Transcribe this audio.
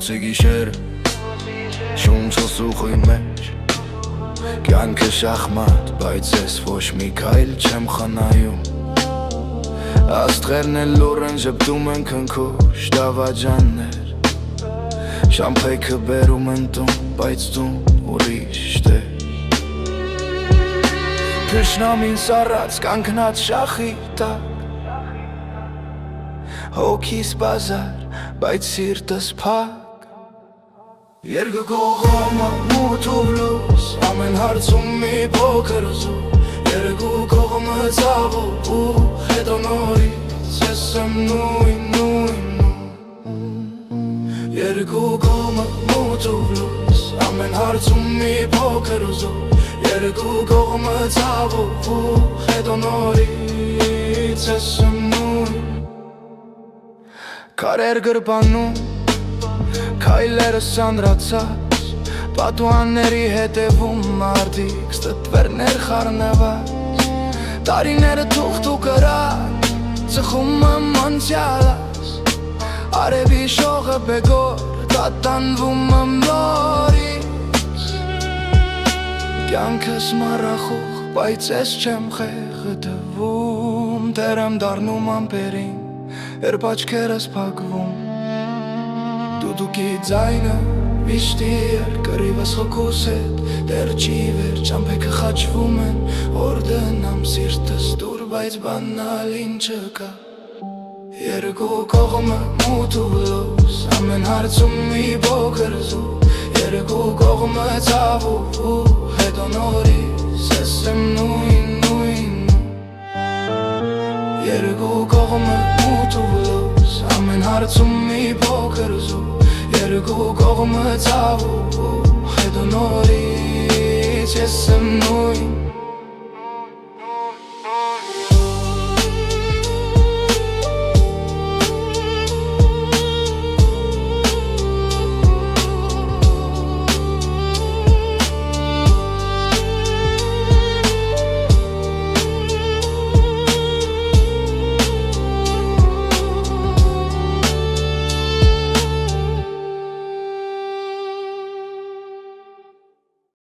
Լուսի գիշեր շունչս ուխի մեջ Կյանքը շախմատ, բայց ես ոչ մի քայլ չեմ խնայում Աստղերն էլ լուռ են ժպտում են քնքուշ դավաճաններ Շամփեյքը բերում են տուն, բայց տուն ուրիշ տեղ Թշնամին սառած կանգնած շախի տակ Հոգիս բազար, բայց սիրտս փակ Երկու կողմը մութ ու լույս Ամեն հարցում մի փոքր զու Երկու կողմը ցավ ու հետո նորից Ես եմ նույն Երկու կողմը մութ ու լույս Ամեն հարցում մի փոքր զու Երկու կողմը ցավ ու հետո նորից Ես եմ նույն Քարեր գրպանում, քայլերը սանրացած Պատուանների հետևում մարդիկ, ստտվերներ խառնված Տարիները թուղթ ու կրակ, ծխում եմ անցյալս Արևի շողը բեգոր, տատանվում եմ նորից Կյանքս մառախուղ, բայց ես չեմ խեղդվում Դեր եմ դառնում ամպերին Երբ աչքերս փակվում Դուդուկի ձայնը վիշտի կռիվս հոգուս հետ Դեռ չի վերջ ամպեքը խաչվում են Որ դնամ սիրտս դուր բայց բանալին չկա Երկու կողմը մութ ու լույս Ամեն հարցում մի փոքր զու Երկու կողմը ցավ ու հետո նորից Ես եմ նույն Երկու կողմը մութ ու լույս Ամեն հարցում մի փոքր զու Երկու կողմը ցավ ու հետո նորից Ես եմ նույն